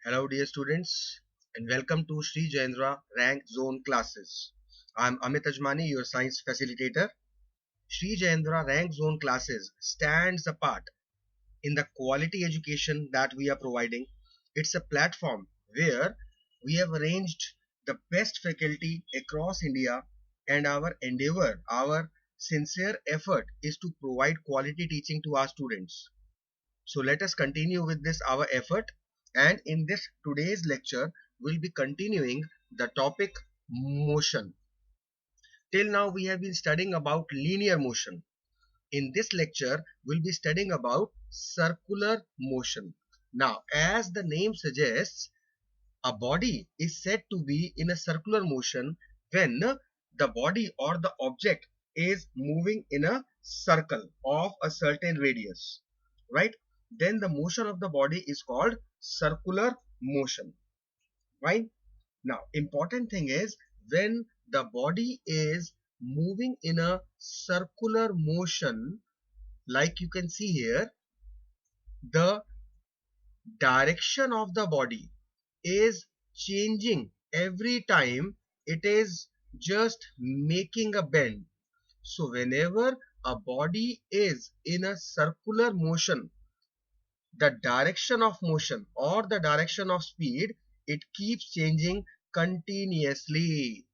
Hello dear students and welcome to Sri Jayendra Rank Zone classes. I am Amit Ajmani, your science facilitator. Sri Jayendra Rank Zone classes stands apart in the quality education that we are providing. It's a platform where we have arranged the best faculty across India, and our endeavor, our sincere effort is to provide quality teaching to our students. So let us continue with this our effort, and in this today's lecture we'll be continuing the topic motion. Till now we have been studying about linear motion. In this lecture we'll be studying about circular motion. Now, as the name suggests, a body is said to be in a circular motion when the body or the object is moving in a circle of a certain radius, right? Then the motion of the body is called circular motion, right? Now, important thing is, when the body is moving in a circular motion, like you can see here, the direction of the body is changing every time it is just making a bend. So whenever a body is in a circular motion, the direction of motion or the direction of speed, it keeps changing continuously.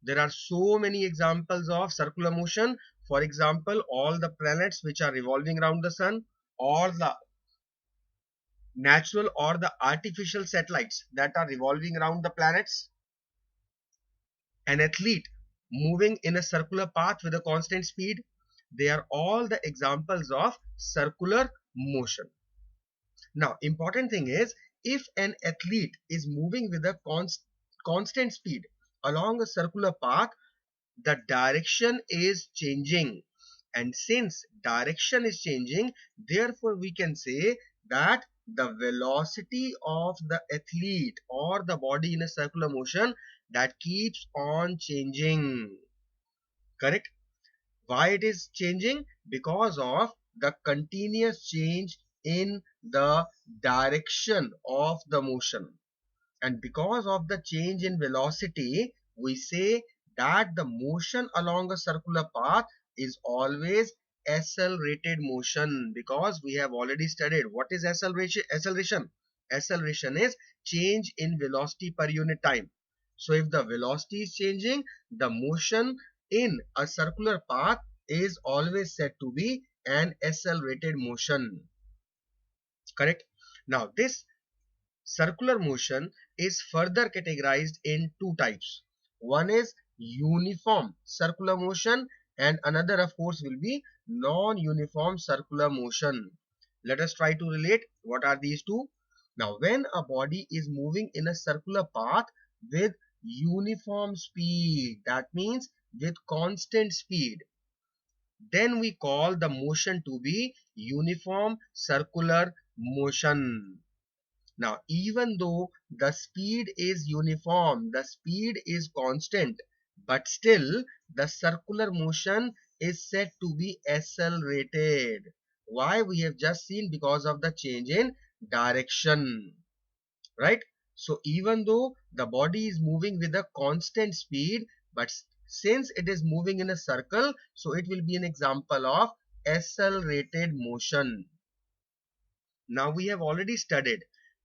There are so many examples of circular motion. For example, all the planets which are revolving around the sun, or the natural or the artificial satellites that are revolving around the planets, an athlete moving in a circular path with a constant speed. They are all the examples of circular motion. Now, important thing is, if an athlete is moving with a constant speed along a circular path, the direction is changing. And since direction is changing, therefore we can say that the velocity of the athlete or the body in a circular motion, that keeps on changing. Correct? Why it is changing? Because of the continuous change in the direction of the motion. And because of the change in velocity, we say that the motion along a circular path is always accelerated motion, because we have already studied what is acceleration is change in velocity per unit time. So if the velocity is changing, the motion in a circular path is always said to be an accelerated motion. Correct? Now, this circular motion is further categorized in two types. One is uniform circular motion, and another of course will be non-uniform circular motion. Let us try to relate what are these two. Now, when a body is moving in a circular path with uniform speed, that means with constant speed, then we call the motion to be uniform circular motion. Now, even though the speed is uniform, the speed is constant, but still the circular motion is said to be accelerated. Why? We have just seen, because of the change in direction, right? So even though the body is moving with a constant speed, but since it is moving in a circle, so it will be an example of accelerated motion. Now, we have already studied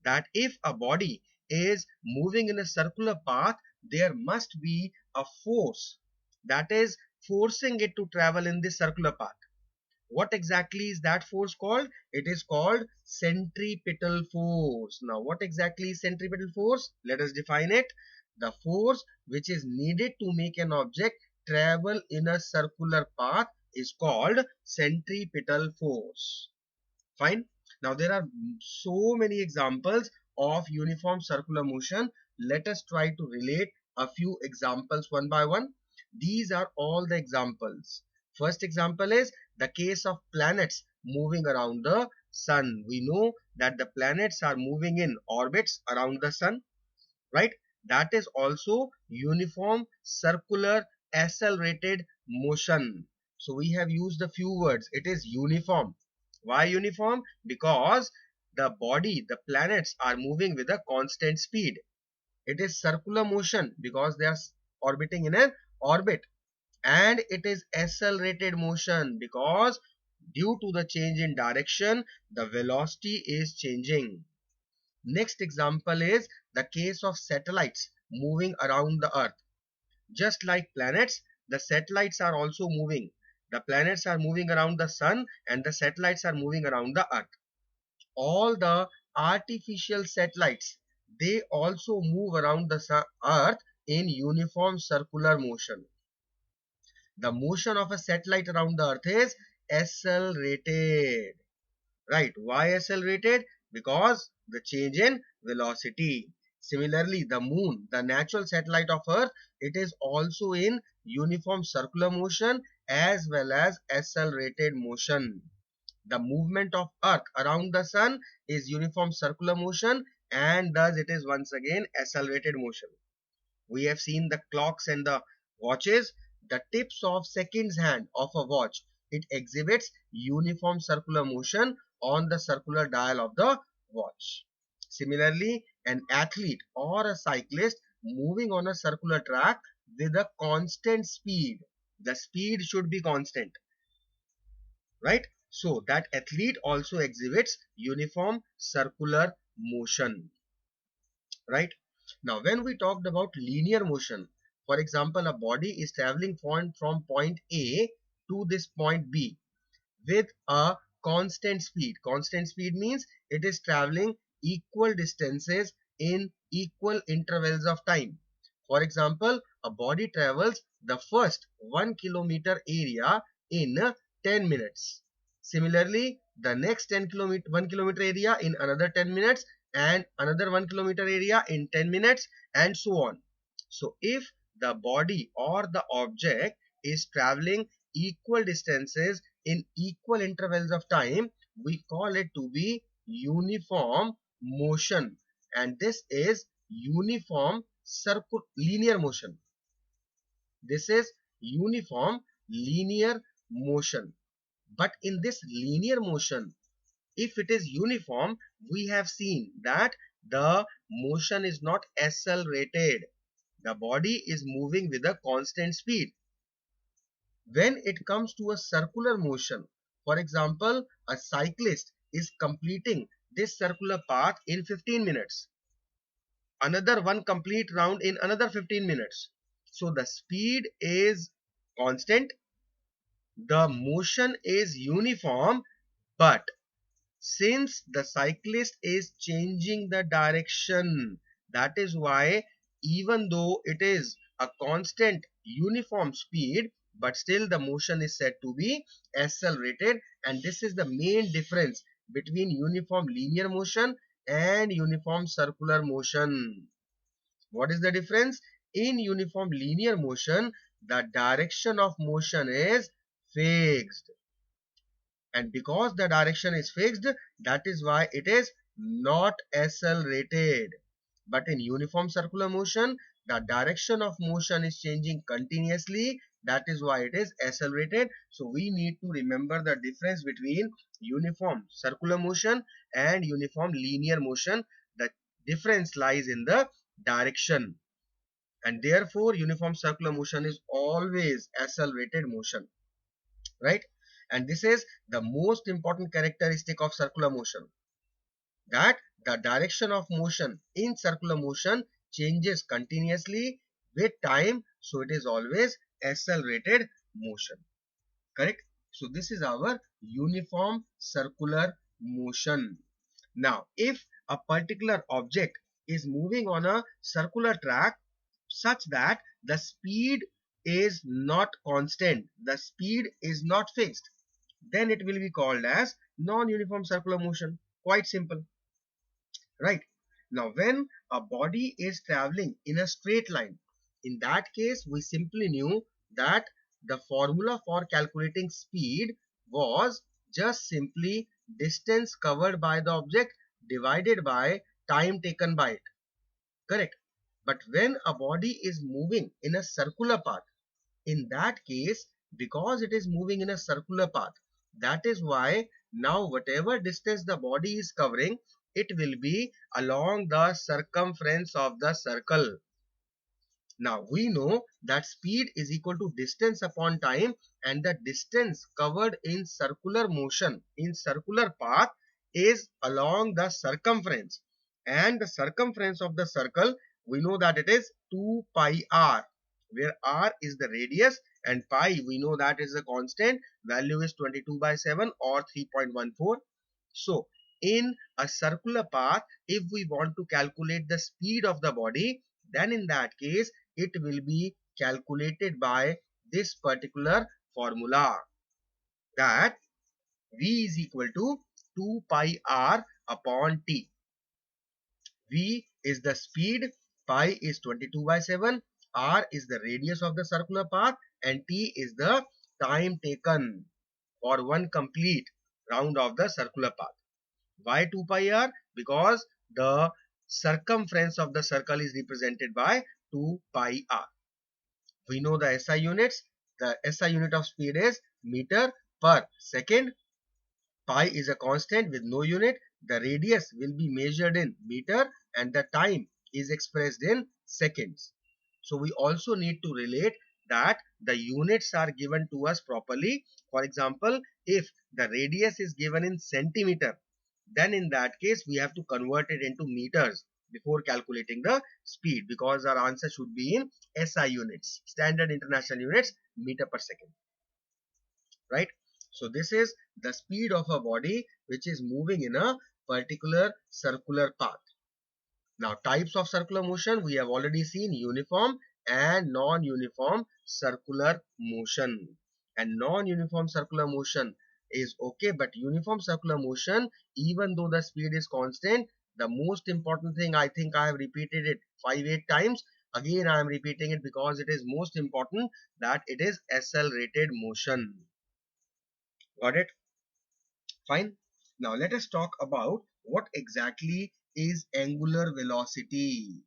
that if a body is moving in a circular path, there must be a force that is forcing it to travel in this circular path. What exactly is that force called? It is called centripetal force. Now, what exactly is centripetal force? Let us define it. The force which is needed to make an object travel in a circular path is called centripetal force. Fine. Now, there are so many examples of uniform circular motion. Let us try to relate a few examples one by one. These are all the examples. First example is the case of planets moving around the sun. We know that the planets are moving in orbits around the sun, right? That is also uniform circular accelerated motion. So we have used a few words. It is uniform. Why uniform? Because the planets are moving with a constant speed. It is circular motion because they are orbiting in an orbit. And it is accelerated motion because due to the change in direction, the velocity is changing. Next example is the case of satellites moving around the Earth. Just like planets, the satellites are also moving. The planets are moving around the sun and the satellites are moving around the Earth. All the artificial satellites, they also move around the Earth in uniform circular motion. The motion of a satellite around the Earth is accelerated. Right? Why accelerated? Because the change in velocity. Similarly, the moon, the natural satellite of Earth, it is also in uniform circular motion as well as accelerated motion. The movement of Earth around the sun is uniform circular motion and thus it is once again accelerated motion. We have seen the clocks and the watches, the tips of seconds hand of a watch. It exhibits uniform circular motion on the circular dial of the watch. Similarly, an athlete or a cyclist moving on a circular track with a constant speed. The speed should be constant, right? So that athlete also exhibits uniform circular motion, right? Now, when we talked about linear motion, for example, a body is traveling from point A to this point B with a constant speed. Constant speed means it is traveling equal distances in equal intervals of time. For example, a body travels the first 1 kilometer area in 10 minutes. Similarly, the next 1 kilometer area in another 10 minutes and another 1 kilometer area in 10 minutes and so on. So if the body or the object is traveling equal distances in equal intervals of time, we call it to be uniform motion, and this is uniform linear motion. This is uniform linear motion. But in this linear motion, if it is uniform, we have seen that the motion is not accelerated. The body is moving with a constant speed. When it comes to a circular motion, for example, a cyclist is completing this circular path in 15 minutes. Another one complete round in another 15 minutes. So the speed is constant, the motion is uniform, but since the cyclist is changing the direction, that is why even though it is a constant uniform speed, but still the motion is said to be accelerated, and this is the main difference between uniform linear motion and uniform circular motion. What is the difference? In uniform linear motion, the direction of motion is fixed, and because the direction is fixed, that is why it is not accelerated. But in uniform circular motion, the direction of motion is changing continuously, that is why it is accelerated. So we need to remember the difference between uniform circular motion and uniform linear motion. The difference lies in the direction, and therefore uniform circular motion is always accelerated motion, right? And this is the most important characteristic of circular motion, that the direction of motion in circular motion changes continuously with time, so it is always accelerated motion, correct? So this is our uniform circular motion. Now if a particular object is moving on a circular track such that the speed is not constant, the speed is not fixed, then it will be called as non-uniform circular motion. Quite simple, right? Now when a body is traveling in a straight line, in that case we simply knew that the formula for calculating speed was just simply distance covered by the object divided by time taken by it, correct? But when a body is moving in a circular path, in that case, because it is moving in a circular path, that is why Now whatever distance the body is covering, it will be along the circumference of the circle. Now we know that speed is equal to distance upon time, and the distance covered in circular motion, in circular path, is along the circumference. And the circumference of the circle, we know that it is 2 pi r, where r is the radius and pi we know that is a constant, value is 22/7 or 3.14. So in a circular path, if we want to calculate the speed of the body, then in that case it will be calculated by this particular formula, that v is equal to 2 pi r upon t. V is the speed, pi is 22/7, r is the radius of the circular path, and t is the time taken for one complete round of the circular path. Why 2 pi r? Because the circumference of the circle is represented by 2 pi r. We know the SI units. The SI unit of speed is meter per second. Pi is a constant with no unit. The radius will be measured in meter and the time is expressed in seconds. So we also need to relate that the units are given to us properly. For example, if the radius is given in centimeter, then in that case we have to convert it into meters before calculating the speed, because our answer should be in SI units, standard international units, meter per second, right? So this is the speed of a body which is moving in a particular circular path. Now types of circular motion we have already seen: uniform and non-uniform circular motion. And non-uniform circular motion is okay, but uniform circular motion, even though the speed is constant, the most important thing, I think I have repeated it 5-8 times, again I am repeating it because it is most important, that it is accelerated motion. Got it? Fine. Now let us talk about what exactly is angular velocity.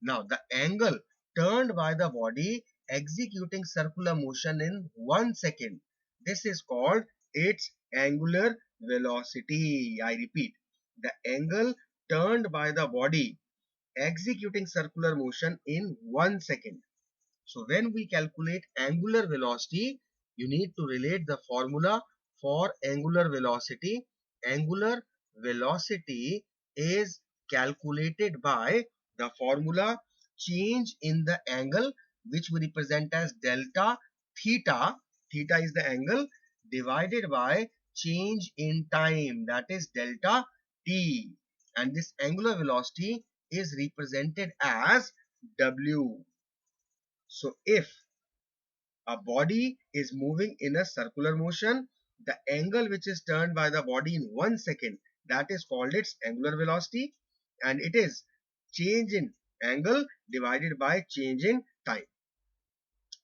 Now the angle turned by the body executing circular motion in 1 second, this is called its angular velocity. I repeat, the angle turned by the body executing circular motion in 1 second. So when we calculate angular velocity, you need to relate the formula for angular velocity. Angular velocity is calculated by the formula change in the angle, which we represent as delta theta. Theta is the angle, divided by change in time, that is delta t. And this angular velocity is represented as W. So if a body is moving in a circular motion, the angle which is turned by the body in 1 second, that is called its angular velocity, and it is change in angle divided by change in time,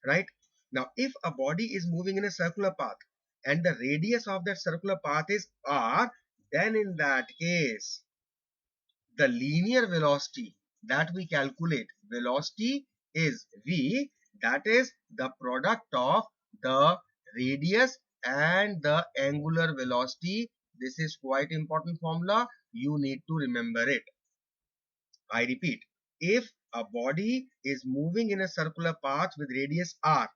right? Now if a body is moving in a circular path and the radius of that circular path is r, then in that case the linear velocity that we calculate, velocity is v, that is the product of the radius and the angular velocity. This is quite important formula, you need to remember it. I repeat, if a body is moving in a circular path with radius r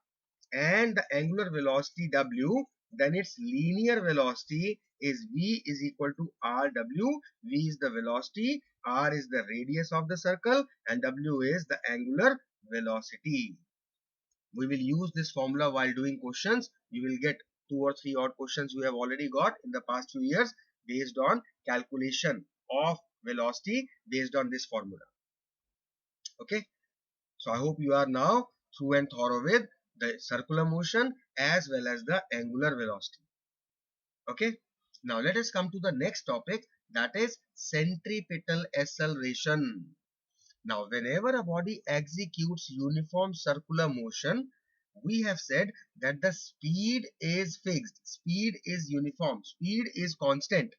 and the angular velocity w, then its linear velocity is v is equal to rw. V is the velocity, r is the radius of the circle, and w is the angular velocity. We will use this formula while doing questions. You will get 2 or 3 odd questions you have already got in the past few years based on calculation of velocity based on this formula. Okay, so I hope you are now through and thorough with the circular motion as well as the angular velocity. Okay, now let us come to the next topic, that is centripetal acceleration. Now whenever a body executes uniform circular motion, we have said that the speed is fixed, speed is uniform, speed is constant,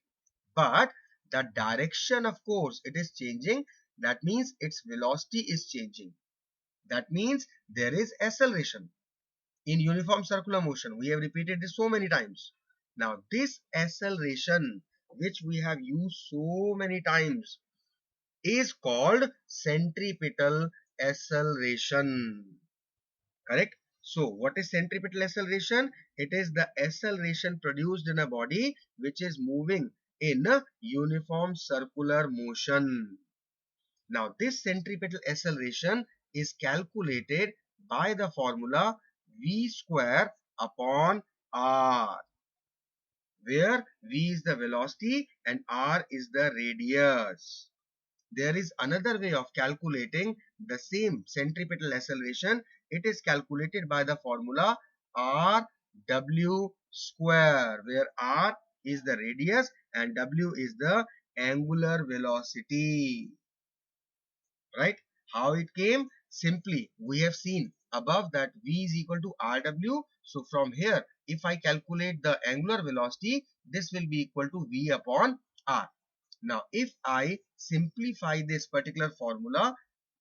but the direction, of course, it is changing. That means its velocity is changing. That means there is acceleration in uniform circular motion. We have repeated this so many times. Now this acceleration, which we have used so many times, is called centripetal acceleration. Correct? So what is centripetal acceleration? It is the acceleration produced in a body which is moving in a uniform circular motion. Now this centripetal acceleration is calculated by the formula v square upon r, where v is the velocity and r is the radius. There is another way of calculating the same centripetal acceleration. It is calculated by the formula rw square, where r is the radius and w is the angular velocity. Right? How it came? Simply, we have seen above that v is equal to rw. So from here, if I calculate the angular velocity, this will be equal to v upon r. Now, if I simplify this particular formula,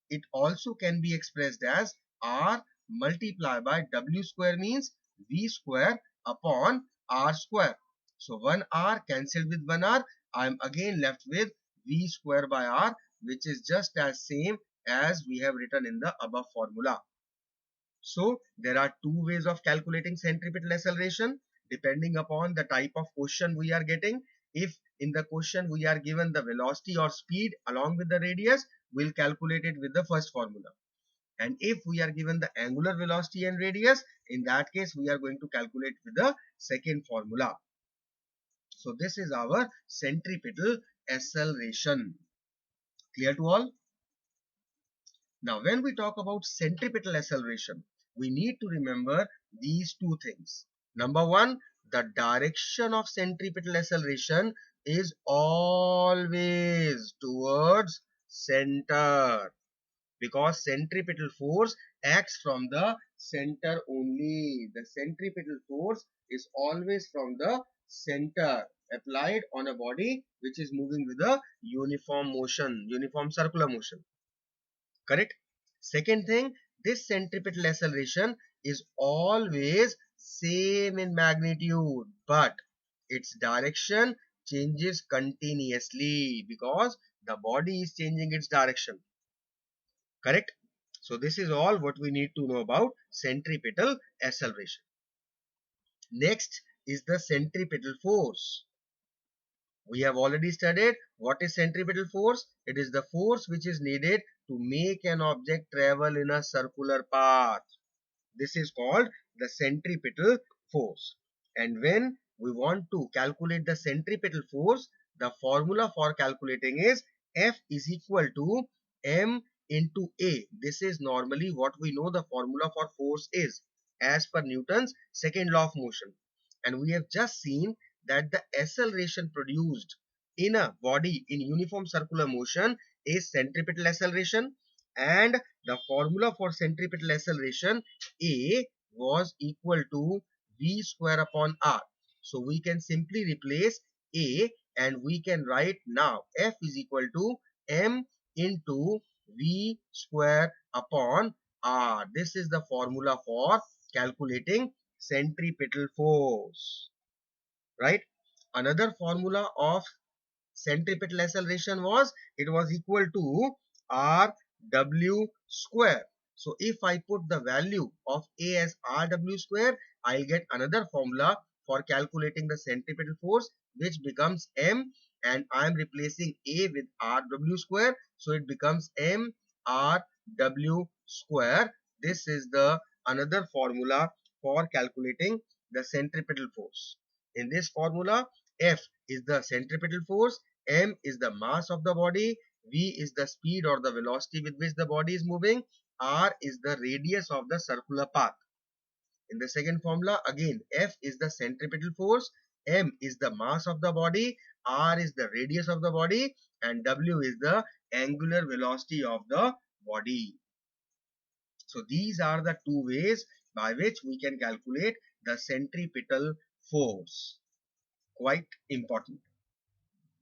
it also can be expressed as r multiplied by w square, means v square upon r square. So 1 r cancelled with 1 r. I am again left with v square by r, which is just as same as we have written in the above formula. So there are two ways of calculating centripetal acceleration depending upon the type of question we are getting. If in the question we are given the velocity or speed along with the radius, we'll calculate it with the first formula. And if we are given the angular velocity and radius, in that case we are going to calculate with the second formula. So this is our centripetal acceleration. Clear to all? Now, when we talk about centripetal acceleration, we need to remember these two things. Number one, the direction of centripetal acceleration is always towards center, because centripetal force acts from the center only. The centripetal force is always from the center, applied on a body which is moving with a uniform motion, uniform circular motion. Correct? Second thing, this centripetal acceleration is always same in magnitude, but its direction changes continuously because the body is changing its direction. Correct? So this is all what we need to know about centripetal acceleration. Next is the centripetal force. We have already studied what is centripetal force. It is the force which is needed to make an object travel in a circular path. This is called the centripetal force. And when we want to calculate the centripetal force, the formula for calculating is F is equal to m into A. This is normally what we know the formula for force is as per Newton's second law of motion. And we have just seen that the acceleration produced in a body in uniform circular motion is centripetal acceleration, and the formula for centripetal acceleration A was equal to v square upon r. So we can simply replace A and we can write now F is equal to m into v square upon r. This is the formula for calculating centripetal force. Right? Another formula of centripetal acceleration was, it was equal to rw square. So if I put the value of A as rw square, I'll get another formula for calculating the centripetal force, which becomes m, and I am replacing A with rw square, so it becomes m rw square. This is the another formula for calculating the centripetal force. In this formula, F is the centripetal force, m is the mass of the body, v is the speed or the velocity with which the body is moving, r is the radius of the circular path. In the second formula, again F is the centripetal force, m is the mass of the body, r is the radius of the body, and w is the angular velocity of the body. So these are the two ways by which we can calculate the centripetal force. Quite important.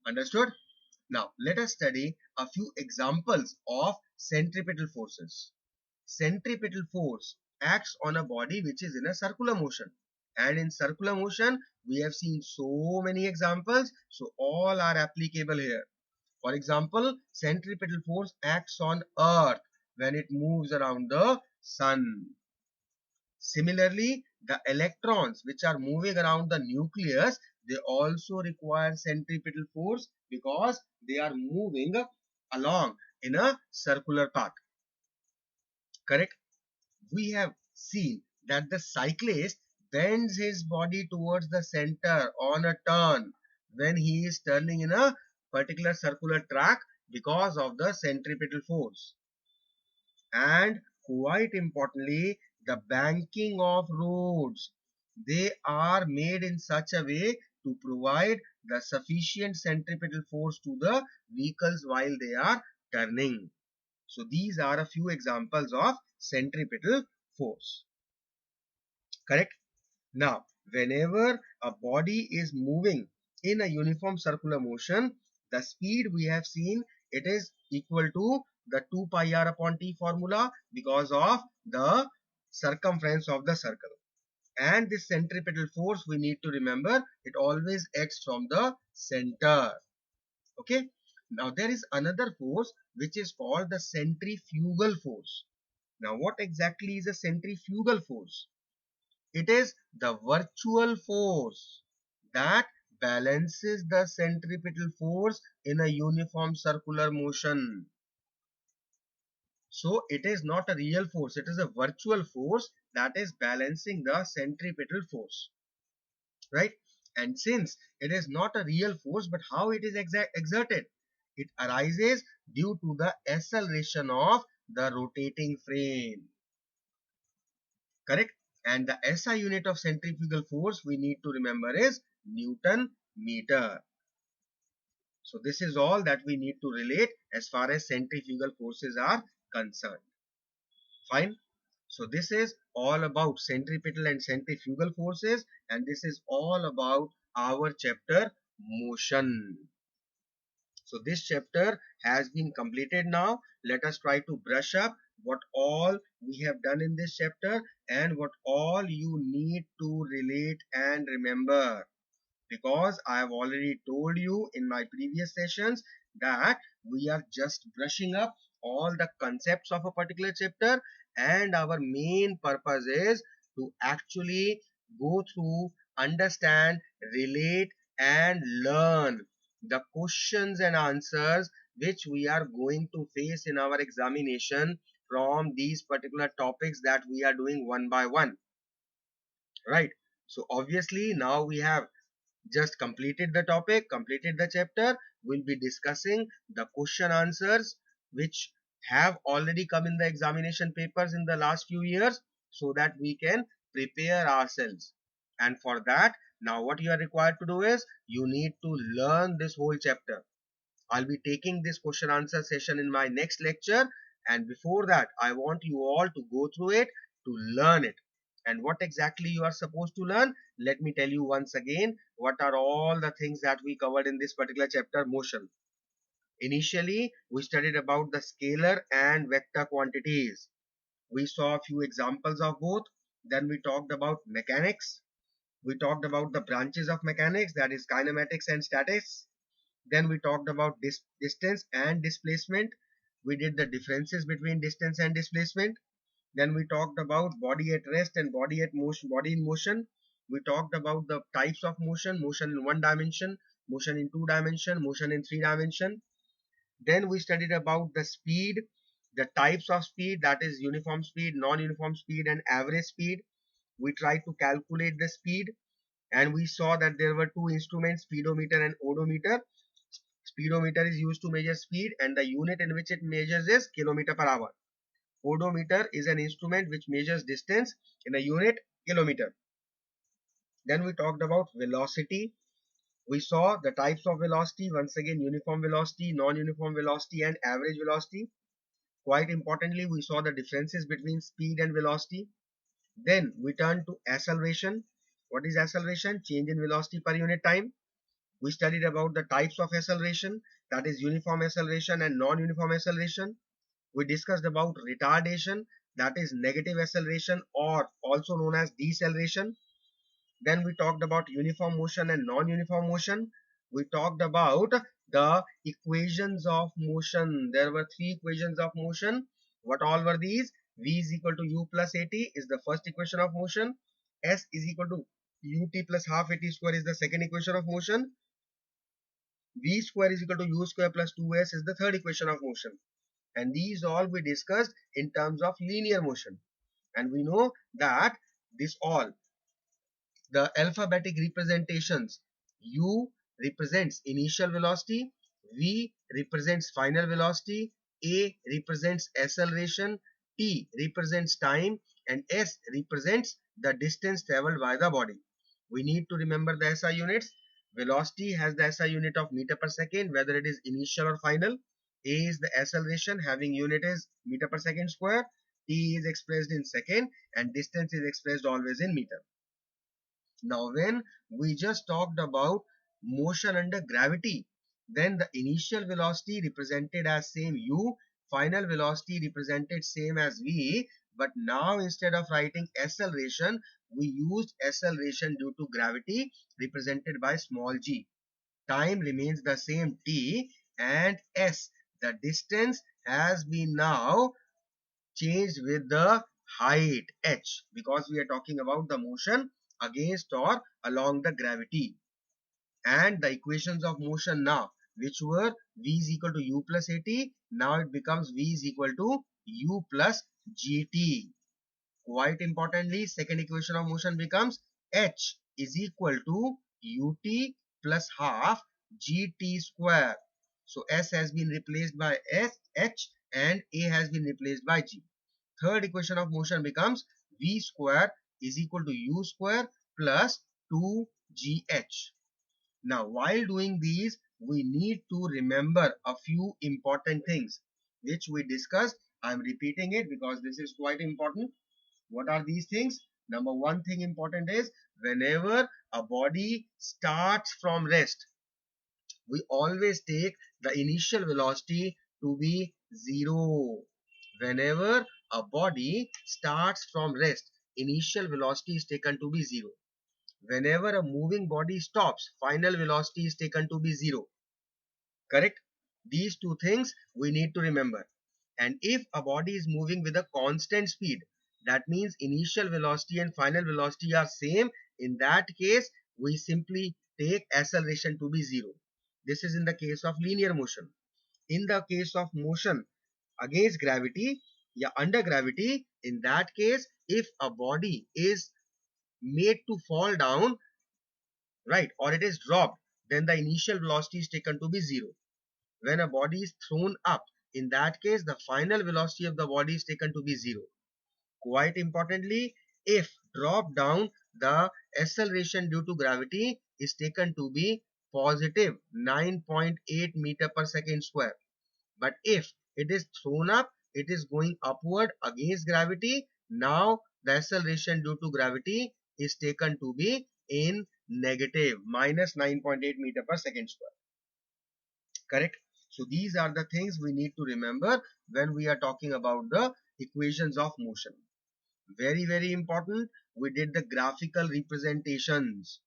Understood? Now, let us study a few examples of centripetal forces. Centripetal force acts on a body which is in a circular motion. And in circular motion, we have seen so many examples, so all are applicable here. For example, centripetal force acts on Earth when it moves around the Sun. Similarly, the electrons which are moving around the nucleus, they also require centripetal force because they are moving along in a circular path. Correct? We have seen that the cyclist bends his body towards the center on a turn when he is turning in a particular circular track because of the centripetal force. And quite importantly, the banking of roads, they are made in such a way to provide the sufficient centripetal force to the vehicles while they are turning. So these are a few examples of centripetal force. Correct? Now, whenever a body is moving in a uniform circular motion, the speed we have seen, it is equal to the 2 pi r upon t formula because of the circumference of the circle. And this centripetal force, we need to remember, it always acts from the center. Okay. Now there is another force which is called the centrifugal force. Now what exactly is a centrifugal force? It is the virtual force that balances the centripetal force in a uniform circular motion. So it is not a real force, it is a virtual force that is balancing the centripetal force, right? And since it is not a real force, but how it is exerted? It arises due to the acceleration of the rotating frame. Correct? And the SI unit of centrifugal force we need to remember is Newton meter. So this is all that we need to relate as far as centrifugal forces are concerned. Fine. So this is all about centripetal and centrifugal forces, and this is all about our chapter motion. So this chapter has been completed now. Let us try to brush up what all we have done in this chapter and what all you need to relate and remember. Because I have already told you in my previous sessions that we are just brushing up all the concepts of a particular chapter, and our main purpose is to actually go through, understand, relate and learn the questions and answers which we are going to face in our examination from these particular topics that we are doing one by one, right? So obviously now we have just completed the topic, completed the chapter. We'll be discussing the question answers which have already come in the examination papers in the last few years, so that we can prepare ourselves. And for that, now what you are required to do is you need to learn this whole chapter. I'll be taking this question answer session in my next lecture, and before that I want you all to go through it, to learn it. And what exactly you are supposed to learn, let me tell you once again what are all the things that we covered in this particular chapter, motion. Initially we studied about the scalar and vector quantities. We saw a few examples of both. Then we talked about mechanics. We talked about the branches of mechanics, that is kinematics and statics. Then we talked about distance and displacement. We did the differences between distance and displacement. Then we talked about body at rest and body at motion, body in motion. We talked about the types of motion, motion in one dimension, motion in two dimension, motion in three dimension. Then we studied about the speed, the types of speed, that is uniform speed, non-uniform speed and average speed. We tried to calculate the speed, and we saw that there were two instruments, speedometer and odometer. Speedometer is used to measure speed, and the unit in which it measures is kilometer per hour. Odometer is an instrument which measures distance in a unit, kilometer. Then we talked about velocity. We saw the types of velocity, once again uniform velocity, non-uniform velocity and average velocity. Quite importantly, we saw the differences between speed and velocity. Then we turned to acceleration. What is acceleration? Change in velocity per unit time. We studied about the types of acceleration, that is uniform acceleration and non-uniform acceleration. We discussed about retardation, that is negative acceleration or also known as deceleration. Then we talked about uniform motion and non-uniform motion. We talked about the equations of motion. There were three equations of motion. What all were these? V is equal to u plus at is the first equation of motion. S is equal to ut plus half at square is the second equation of motion. V square is equal to u square plus 2s is the third equation of motion. And these all we discussed in terms of linear motion. And we know that this all, the alphabetic representations, u represents initial velocity, v represents final velocity, a represents acceleration, t represents time, and s represents the distance traveled by the body. We need to remember the SI units. Velocity has the SI unit of meter per second, whether it is initial or final. A is the acceleration, having unit is meter per second square. T is expressed in second, and distance is expressed always in meter. Now, when we just talked about motion under gravity, then the initial velocity represented as same u, final velocity represented same as v, but now instead of writing acceleration, we used acceleration due to gravity represented by small g. Time remains the same t, and s, the distance, has been now changed with the height h, because we are talking about the motion against or along the gravity. And the equations of motion now, which were v is equal to u plus at, now it becomes v is equal to u plus gt. Quite importantly, second equation of motion becomes h is equal to ut plus half gt square. So s has been replaced by h, and a has been replaced by g. Third equation of motion becomes v square is equal to u square plus 2gh. Now, while doing these, we need to remember a few important things which we discussed. I am repeating it because this is quite important. What are these things? Number one thing important is, whenever a body starts from rest, we always take the initial velocity to be 0. Whenever a body starts from rest, initial velocity is taken to be 0. Whenever a moving body stops, final velocity is taken to be 0. Correct? These two things we need to remember. And if a body is moving with a constant speed, that means initial velocity and final velocity are same. In that case, we simply take acceleration to be 0. This is in the case of linear motion. In the case of motion against gravity, yeah, under gravity, in that case, if a body is made to fall down, right, or it is dropped, then the initial velocity is taken to be 0. When a body is thrown up, in that case, the final velocity of the body is taken to be 0. Quite importantly, if drop down, the acceleration due to gravity is taken to be positive 9.8 meter per second square. But if it is thrown up, it is going upward against gravity. Now the acceleration due to gravity is taken to be in negative minus 9.8 meter per second square. Correct? So these are the things we need to remember when we are talking about the equations of motion. Very, very important. We did the graphical representations.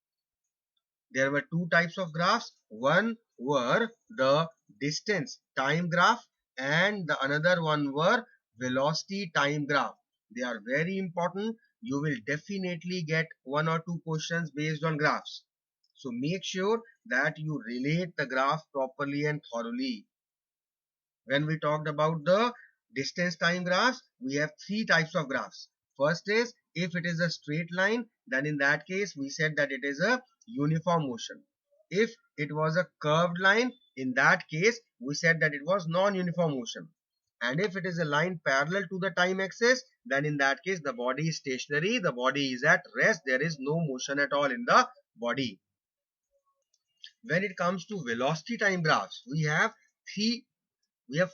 There were two types of graphs. One were the distance time graph, and the another one were velocity time graph. They are very important. You will definitely get one or two questions based on graphs. So make sure that you relate the graph properly and thoroughly. When we talked about the distance time graphs, we have three types of graphs. First is, if it is a straight line, then in that case we said that it is a uniform motion. If it was a curved line, in that case we said that it was non-uniform motion. And if it is a line parallel to the time axis, then in that case the body is stationary, the body is at rest, there is no motion at all in the body. When it comes to velocity time graphs, we have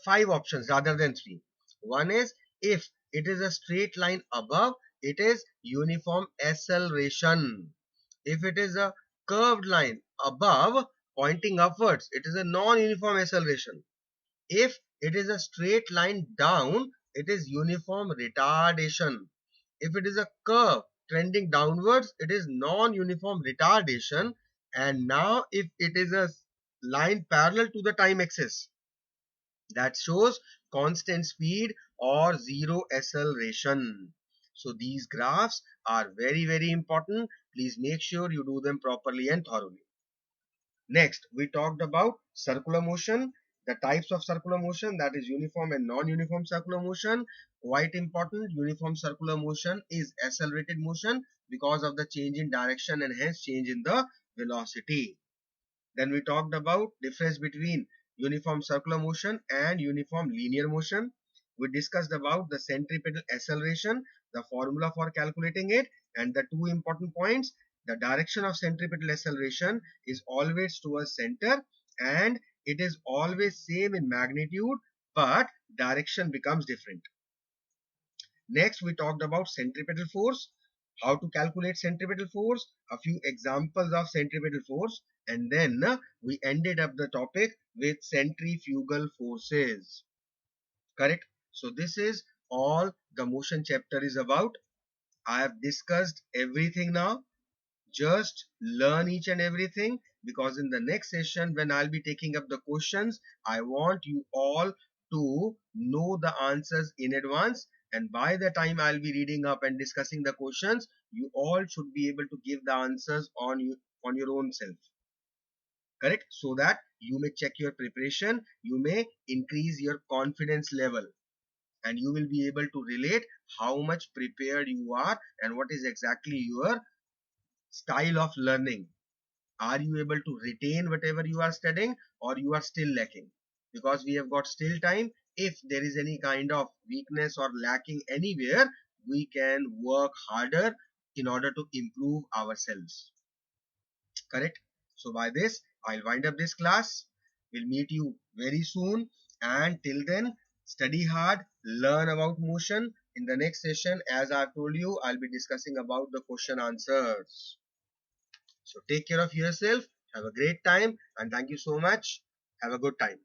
five options rather than three. One is, if it is a straight line above, it is uniform acceleration. If it is a curved line above pointing upwards, it is a non-uniform acceleration. If it is a straight line down, it is uniform retardation. If it is a curve trending downwards, it is non-uniform retardation. And now if it is a line parallel to the time axis, that shows constant speed or zero acceleration. So these graphs are very important. Please make sure you do them properly and thoroughly. Next, we talked about circular motion, the types of circular motion, that is uniform and non-uniform circular motion. Quite important, uniform circular motion is accelerated motion because of the change in direction and hence change in the velocity. Then we talked about difference between uniform circular motion and uniform linear motion. We discussed about the centripetal acceleration, the formula for calculating it, and the two important points. The direction of centripetal acceleration is always towards center and it is always same in magnitude, but direction becomes different. Next, we talked about centripetal force, how to calculate centripetal force, a few examples of centripetal force, and then we ended up the topic with centrifugal forces. Correct? So this is all the motion chapter is about. I have discussed everything now. Just learn each and everything, because in the next session when I'll be taking up the questions, I want you all to know the answers in advance, and by the time I'll be reading up and discussing the questions, you all should be able to give the answers on your own self. Correct? So that you may check your preparation, you may increase your confidence level, and you will be able to relate how much prepared you are and what is exactly your style of learning. Are you able to retain whatever you are studying, or you are still lacking? Because we have got still time. If there is any kind of weakness or lacking anywhere, we can work harder in order to improve ourselves. Correct? So by this, I'll wind up this class. We'll meet you very soon, and till then, study hard, learn about motion. In the next session, as I've told you, I'll be discussing about the question answers. So take care of yourself. Have a great time and thank you so much. Have a good time.